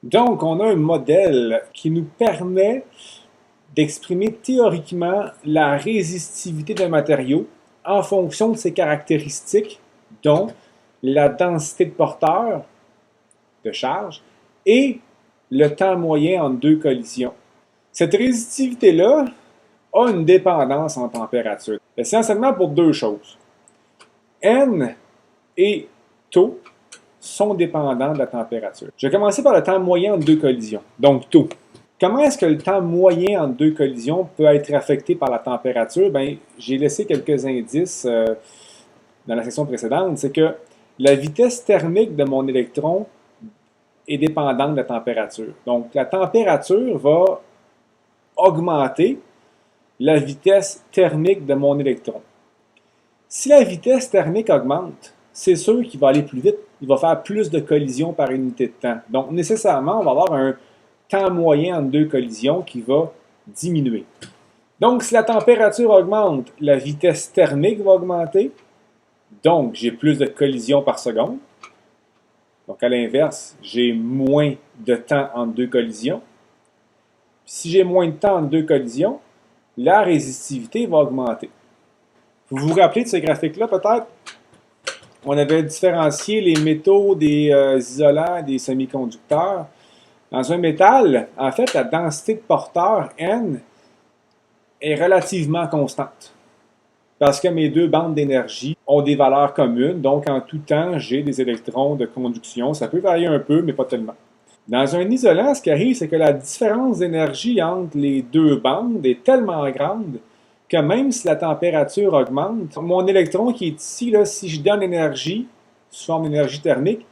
Donc, on a un modèle qui nous permet d'exprimer théoriquement la résistivité d'un matériau en fonction de ses caractéristiques, dont la densité de porteur de charge et le temps moyen entre deux collisions. Cette résistivité-là a une dépendance en température, essentiellement pour deux choses. N et taux sont dépendants de la température. Je vais commencer par le temps moyen entre deux collisions, donc taux. Comment est-ce que le temps moyen entre deux collisions peut être affecté par la température? Bien, j'ai laissé quelques indices dans la section précédente. C'est que la vitesse thermique de mon électron est dépendante de la température. Donc, la température va augmenter la vitesse thermique de mon électron. Si la vitesse thermique augmente, c'est sûr qu'il va aller plus vite. Il va faire plus de collisions par unité de temps. Donc, nécessairement, on va avoir un temps moyen entre deux collisions qui va diminuer. Donc, si la température augmente, la vitesse thermique va augmenter. Donc, j'ai plus de collisions par seconde. Donc, à l'inverse, j'ai moins de temps entre deux collisions. Si j'ai moins de temps entre deux collisions, la résistivité va augmenter. Vous vous rappelez de ce graphique-là, peut-être? On avait différencié les métaux des isolants des semi-conducteurs. Dans un métal, en fait, la densité de porteur, N, est relativement constante. Parce que mes deux bandes d'énergie ont des valeurs communes, donc en tout temps, j'ai des électrons de conduction. Ça peut varier un peu, mais pas tellement. Dans un isolant, ce qui arrive, c'est que la différence d'énergie entre les deux bandes est tellement grande que même si la température augmente, mon électron qui est ici, là, si je donne l'énergie, sous forme d'énergie thermique,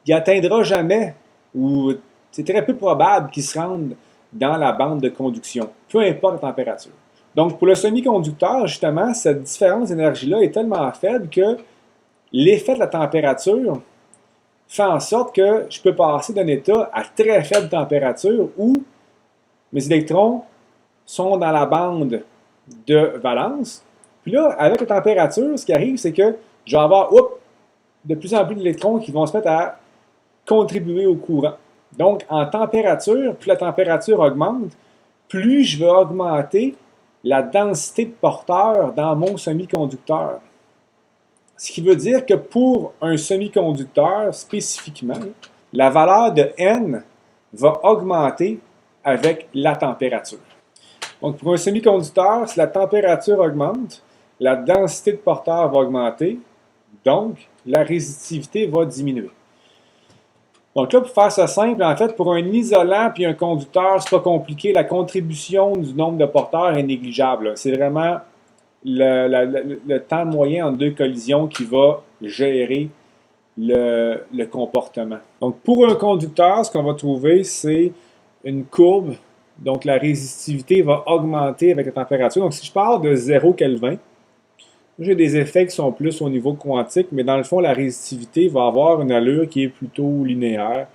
il n'atteindra jamais, ou c'est très peu probable qu'il se rende dans la bande de conduction, peu importe la température. Donc, pour le semi-conducteur, justement, cette différence d'énergie-là est tellement faible que l'effet de la température fait en sorte que je peux passer d'un état à très faible température où mes électrons sont dans la bande de valence. Puis là, avec la température, ce qui arrive, c'est que je vais avoir de plus en plus d'électrons qui vont se mettre à contribuer au courant. Donc, en température, plus la température augmente, plus je vais augmenter la densité de porteurs dans mon semi-conducteur. Ce qui veut dire que pour un semi-conducteur spécifiquement, la valeur de N va augmenter avec la température. Donc, pour un semi-conducteur, si la température augmente, la densité de porteur va augmenter, donc la résistivité va diminuer. Donc là, pour faire ça simple, en fait, pour un isolant puis un conducteur, c'est pas compliqué. La contribution du nombre de porteurs est négligeable. C'est vraiment le temps moyen entre deux collisions qui va gérer le comportement. Donc, pour un conducteur, ce qu'on va trouver, c'est une courbe. Donc, la résistivité va augmenter avec la température. Donc, si je pars de 0 Kelvin, j'ai des effets qui sont plus au niveau quantique, mais dans le fond, la résistivité va avoir une allure qui est plutôt linéaire,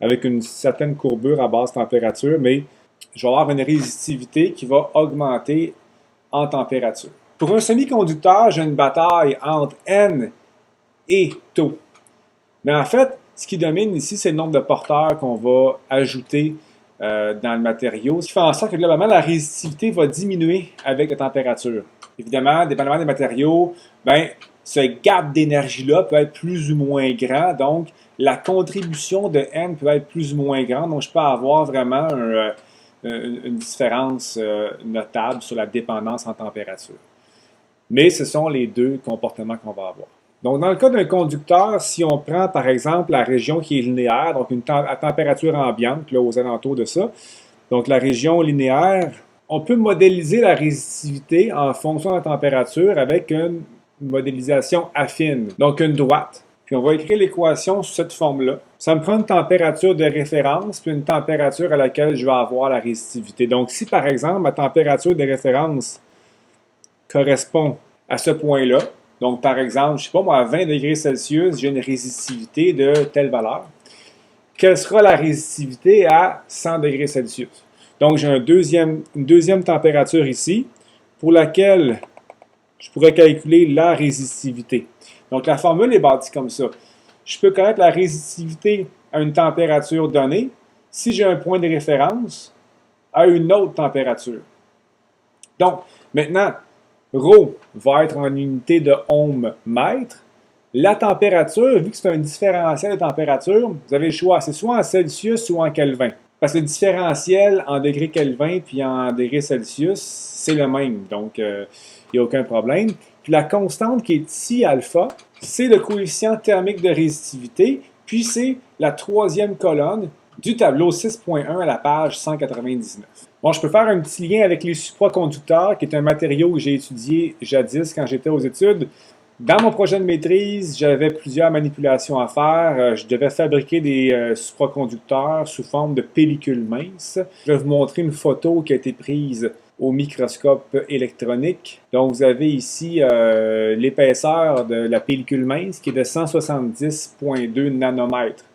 avec une certaine courbure à basse température, mais je vais avoir une résistivité qui va augmenter en température. Pour un semi-conducteur, j'ai une bataille entre N et taux. Mais en fait, ce qui domine ici, c'est le nombre de porteurs qu'on va ajouter dans le matériau, ce qui fait en sorte que globalement, la résistivité va diminuer avec la température. Évidemment, dépendamment des matériaux, ben, ce gap d'énergie-là peut être plus ou moins grand, donc la contribution de N peut être plus ou moins grande, donc je peux avoir vraiment une différence notable sur la dépendance en température. Mais ce sont les deux comportements qu'on va avoir. Donc, dans le cas d'un conducteur, si on prend par exemple la région qui est linéaire, donc à température ambiante, là, aux alentours de ça, donc la région linéaire, on peut modéliser la résistivité en fonction de la température avec une modélisation affine, donc une droite. Puis on va écrire l'équation sous cette forme-là. Ça me prend une température de référence, puis une température à laquelle je vais avoir la résistivité. Donc si par exemple ma température de référence correspond à ce point-là, donc par exemple, je ne sais pas moi, à 20 degrés Celsius, j'ai une résistivité de telle valeur. Quelle sera la résistivité à 100 degrés Celsius? Donc, j'ai une deuxième température ici pour laquelle je pourrais calculer la résistivité. Donc, la formule est bâtie comme ça. Je peux connaître la résistivité à une température donnée si j'ai un point de référence à une autre température. Donc, maintenant, ρ va être en unité de ohm-mètre. La température, vu que c'est un différentiel de température, vous avez le choix, c'est soit en Celsius ou en Kelvin. Parce que le différentiel en degrés Kelvin puis en degrés Celsius, c'est le même. Donc, il n'y a aucun problème. Puis la constante qui est ici, alpha, c'est le coefficient thermique de résistivité. Puis c'est la troisième colonne du tableau 6.1 à la page 199. Bon, je peux faire un petit lien avec les supraconducteurs, qui est un matériau que j'ai étudié jadis quand j'étais aux études. Dans mon projet de maîtrise, j'avais plusieurs manipulations à faire. Je devais fabriquer des supraconducteurs sous forme de pellicules minces. Je vais vous montrer une photo qui a été prise au microscope électronique. Donc, vous avez ici l'épaisseur de la pellicule mince qui est de 170,2 nanomètres.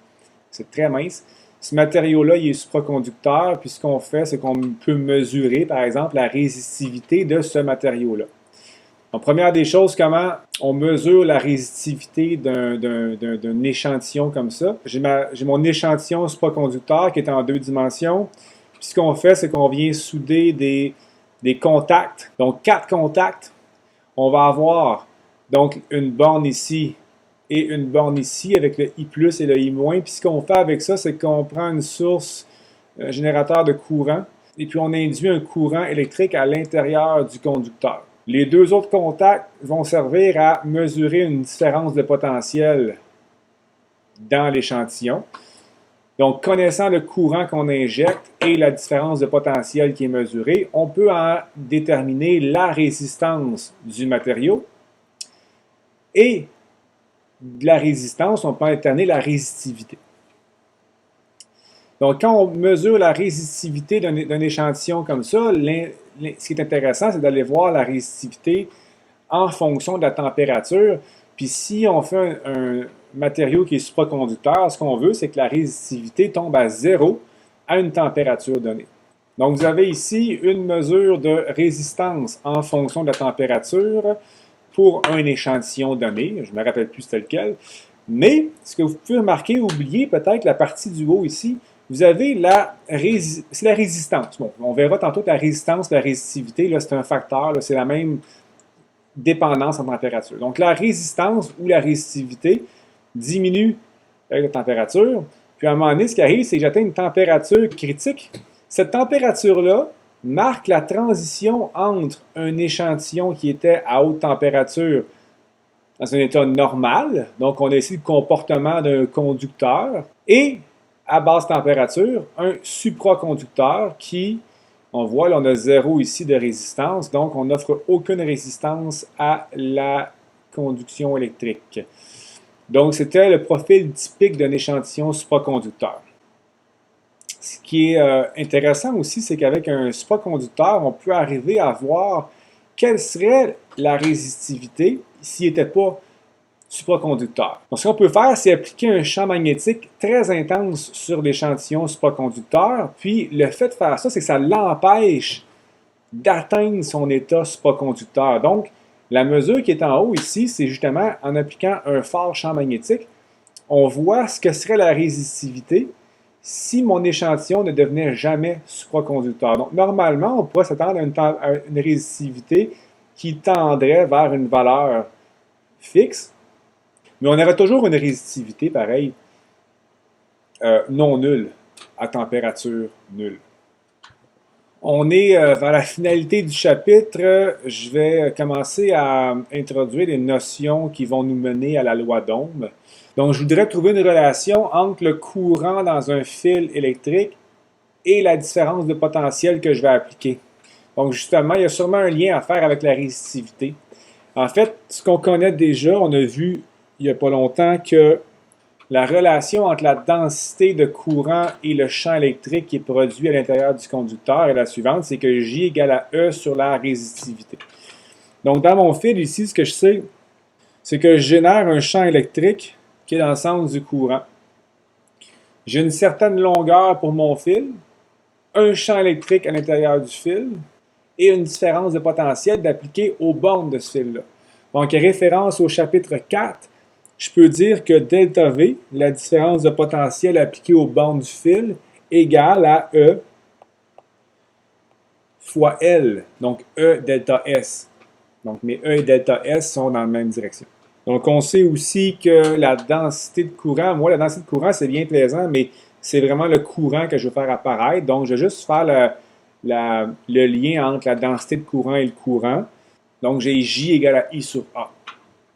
C'est très mince. Ce matériau-là, il est supraconducteur, puis ce qu'on fait, c'est qu'on peut mesurer, par exemple, la résistivité de ce matériau-là. Donc, première des choses, comment on mesure la résistivité d'un échantillon comme ça. J'ai mon échantillon supraconducteur qui est en 2 dimensions. Puis ce qu'on fait, c'est qu'on vient souder des contacts. Donc, 4 contacts. On va avoir donc une borne ici et une borne ici avec le I+, et le I-. Puis ce qu'on fait avec ça, c'est qu'on prend une source, un générateur de courant, et puis on induit un courant électrique à l'intérieur du conducteur. Les 2 autres contacts vont servir à mesurer une différence de potentiel dans l'échantillon. Donc, connaissant le courant qu'on injecte et la différence de potentiel qui est mesurée, on peut en déterminer la résistance du matériau. Et de la résistance, on peut déterminer la résistivité. Donc, quand on mesure la résistivité d'un échantillon comme ça, ce qui est intéressant, c'est d'aller voir la résistivité en fonction de la température. Puis si on fait un matériau qui est supraconducteur, ce qu'on veut, c'est que la résistivité tombe à 0 à une température donnée. Donc, vous avez ici une mesure de résistance en fonction de la température pour un échantillon donné. Je ne me rappelle plus c'était lequel. Mais, ce que vous pouvez remarquer, oubliez peut-être la partie du haut ici, vous avez c'est la résistance. Bon, on verra tantôt que la résistance, la résistivité, c'est un facteur, c'est la même dépendance en température. Donc, la résistance ou la résistivité diminue avec la température. Puis, à un moment donné, ce qui arrive, c'est que j'atteins une température critique. Cette température-là marque la transition entre un échantillon qui était à haute température dans un état normal, donc on a ici le comportement d'un conducteur, et à basse température, un supraconducteur qui, on voit, là, on a 0 ici de résistance, donc on n'offre aucune résistance à la conduction électrique. Donc, c'était le profil typique d'un échantillon supraconducteur. Ce qui est intéressant aussi, c'est qu'avec un supraconducteur, on peut arriver à voir quelle serait la résistivité s'il n'était pas supraconducteur. Donc, ce qu'on peut faire, c'est appliquer un champ magnétique très intense sur l'échantillon supraconducteur. Puis, le fait de faire ça, c'est que ça l'empêche d'atteindre son état supraconducteur. Donc, la mesure qui est en haut ici, c'est justement en appliquant un fort champ magnétique, on voit ce que serait la résistivité si mon échantillon ne devenait jamais supraconducteur. Donc, normalement, on pourrait s'attendre à une résistivité qui tendrait vers une valeur fixe, mais on aurait toujours une résistivité, pareil, non nulle, à température nulle. On est vers la finalité du chapitre. Je vais commencer à introduire des notions qui vont nous mener à la loi d'Ohm. Donc, je voudrais trouver une relation entre le courant dans un fil électrique et la différence de potentiel que je vais appliquer. Donc, justement, il y a sûrement un lien à faire avec la résistivité. En fait, ce qu'on connaît déjà, on a vu il n'y a pas longtemps que la relation entre la densité de courant et le champ électrique qui est produit à l'intérieur du conducteur est la suivante, c'est que J égale à E sur la résistivité. Donc, dans mon fil ici, ce que je sais, c'est que je génère un champ électrique qui est dans le sens du courant. J'ai une certaine longueur pour mon fil, un champ électrique à l'intérieur du fil et une différence de potentiel d'appliquer aux bornes de ce fil-là. Donc, référence au chapitre 4, je peux dire que delta V, la différence de potentiel appliquée aux bornes du fil, égale à E fois L, donc E delta S. Donc mes E et delta S sont dans la même direction. Donc on sait aussi que la densité de courant, moi la densité de courant c'est bien plaisant, mais c'est vraiment le courant que je veux faire apparaître. Donc je vais juste faire le lien entre la densité de courant et le courant. Donc j'ai J égale à I sur A.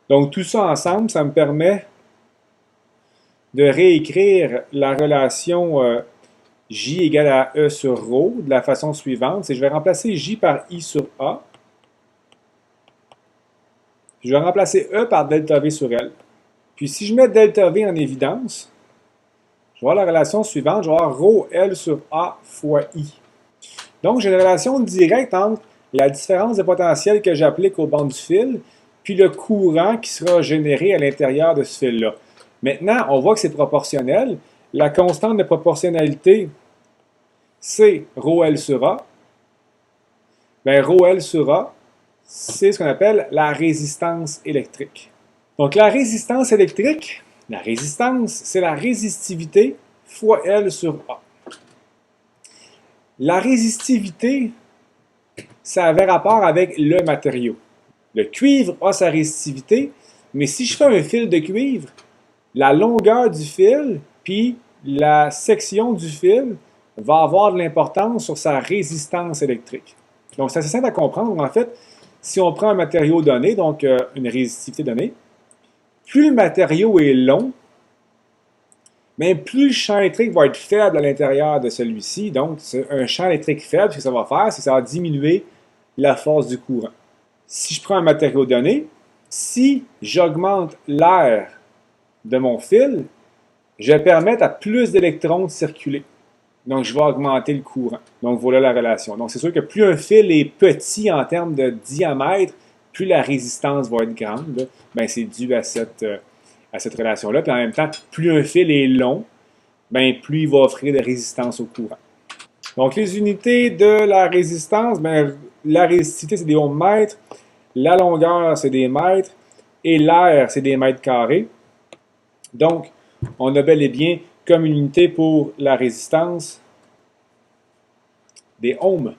Donc tout ça ensemble, ça me permet de réécrire la relation J égale à E sur ρ de la façon suivante. C'est je vais remplacer J par I sur A. Je vais remplacer E par delta V sur L. Puis si je mets delta V en évidence, je vais avoir la relation suivante. Je vais avoir ρ L sur A fois I. Donc j'ai une relation directe entre la différence de potentiel que j'applique au banc du fil, puis le courant qui sera généré à l'intérieur de ce fil-là. Maintenant, on voit que c'est proportionnel. La constante de proportionnalité, c'est ρL sur A. Bien, ρL sur A, c'est ce qu'on appelle la résistance électrique. Donc, la résistance électrique, la résistance, c'est la résistivité fois L sur A. La résistivité, ça avait rapport avec le matériau. Le cuivre a sa résistivité, mais si je fais un fil de cuivre, la longueur du fil, puis la section du fil va avoir de l'importance sur sa résistance électrique. Donc, c'est assez simple à comprendre. En fait, si on prend un matériau donné, donc une résistivité donnée, plus le matériau est long, mais plus le champ électrique va être faible à l'intérieur de celui-ci. Donc, un champ électrique faible, ce que ça va faire, c'est que ça va diminuer la force du courant. Si je prends un matériau donné, si j'augmente l'air de mon fil, je vais permettre à plus d'électrons de circuler. Donc, je vais augmenter le courant. Donc, voilà la relation. Donc, c'est sûr que plus un fil est petit en termes de diamètre, plus la résistance va être grande. Bien, c'est dû à cette relation-là. Puis en même temps, plus un fil est long, bien, plus il va offrir de résistance au courant. Donc, les unités de la résistance, bien, la résistivité, c'est des ohms mètres, la longueur, c'est des mètres, et l'air, c'est des mètres carrés. Donc, on a bel et bien comme unité pour la résistance des ohms.